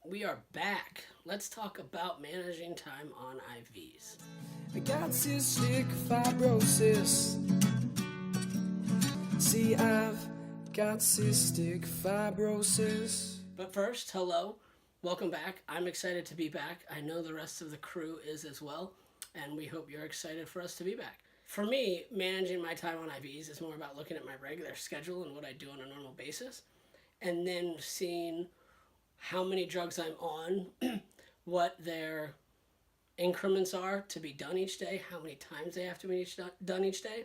We are back. Let's talk about managing time on IVs. I got cystic fibrosis. See, I've got cystic fibrosis. But first, hello. Welcome back. I'm excited to be back. I know the rest of the crew is as well, and we hope you're excited for us to be back. For me, managing my time on IVs is more about looking at my regular schedule and what I do on a normal basis, and then seeing how many drugs I'm on, what their increments are to be done each day, how many times they have to be done each day,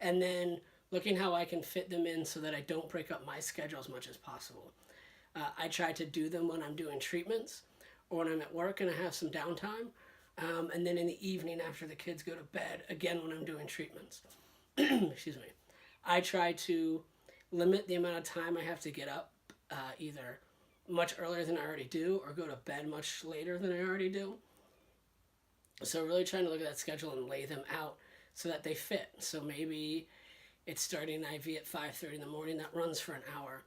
and then looking how I can fit them in so that I don't break up my schedule as much as possible. I try to do them when I'm doing treatments or when I'm at work and I have some downtime, and then in the evening after the kids go to bed, again when I'm doing treatments. Excuse me. I try to limit the amount of time I have to get up, either much earlier than I already do or go to bed much later than I already do. So really trying to look at that schedule and lay them out so that they fit. So maybe it's starting an IV at 5:30 in the morning that runs for an hour,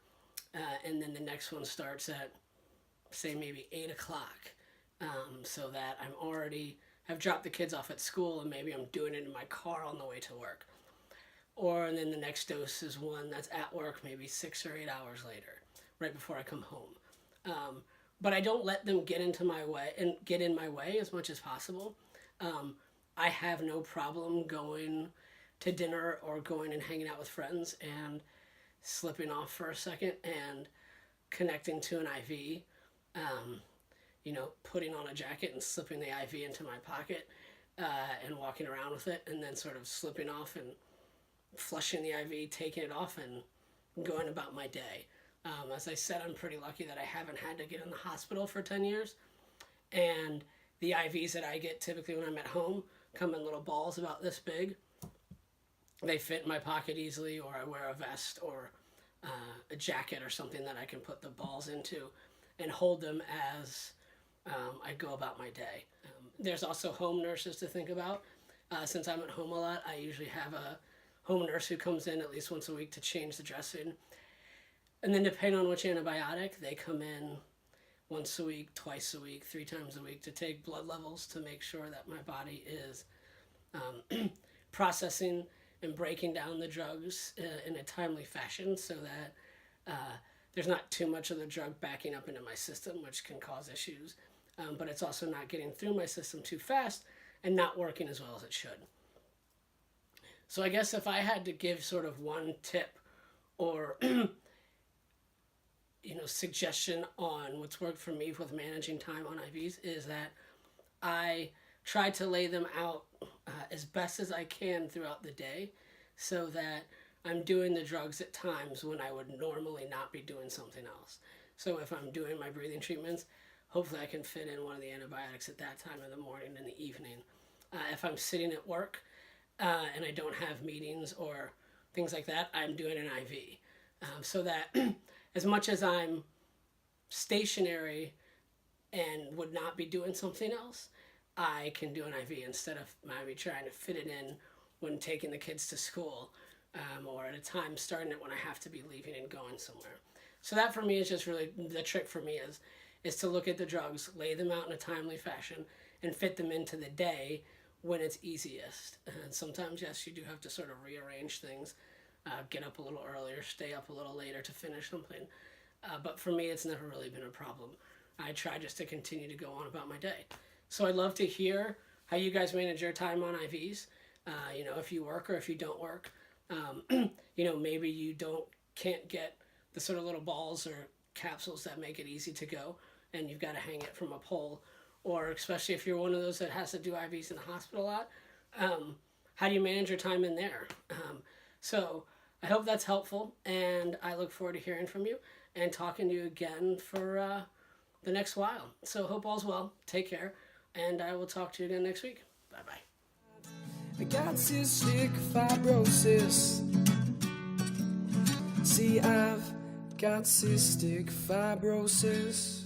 and then the next one starts at, say, maybe 8 o'clock, so that I've dropped the kids off at school and maybe I'm doing it in my car on the way to work. And then the next dose is one that's at work maybe 6 or 8 hours later, right before I come home. But I don't let them get in my way as much as possible. I have no problem going to dinner or going and hanging out with friends and slipping off for a second and connecting to an IV, putting on a jacket and slipping the IV into my pocket, and walking around with it, and then sort of slipping off and flushing the IV, taking it off, and going about my day. As I said, I'm pretty lucky that I haven't had to get in the hospital for 10 years. And the IVs that I get typically when I'm at home come in little balls about this big. They fit in my pocket easily, or I wear a vest or a jacket or something that I can put the balls into and hold them as I go about my day. There's also home nurses to think about. Since I'm at home a lot, I usually have a home nurse who comes in at least once a week to change the dressing. And then depending on which antibiotic, they come in once a week, twice a week, 3 times a week to take blood levels to make sure that my body is processing and breaking down the drugs in a timely fashion so that there's not too much of the drug backing up into my system, which can cause issues. But it's also not getting through my system too fast and not working as well as it should. So I guess if I had to give sort of one tip or suggestion on what's worked for me with managing time on IVs is that I try to lay them out as best as I can throughout the day so that I'm doing the drugs at times when I would normally not be doing something else. So if I'm doing my breathing treatments, hopefully I can fit in one of the antibiotics at that time in the morning and the evening. If I'm sitting at work and I don't have meetings or things like that, I'm doing an IV. So that as much as I'm stationary and would not be doing something else, I can do an IV instead of maybe trying to fit it in when taking the kids to school, or at a time starting it when I have to be leaving and going somewhere. So that for me is just really the trick for me is to look at the drugs, lay them out in a timely fashion, and fit them into the day when it's easiest. And sometimes, yes, you do have to sort of rearrange things, get up a little earlier, stay up a little later to finish something. But for me, it's never really been a problem. I try just to continue to go on about my day. So I'd love to hear how you guys manage your time on IVs. If you work or if you don't work. Maybe you can't get the sort of little balls or capsules that make it easy to go, and you've got to hang it from a pole. Or especially if you're one of those that has to do IVs in the hospital a lot, how do you manage your time in there? So I hope that's helpful, and I look forward to hearing from you and talking to you again for the next while. So hope all's well. Take care, and I will talk to you again next week. Bye-bye. I got cystic fibrosis. See, I've got cystic fibrosis.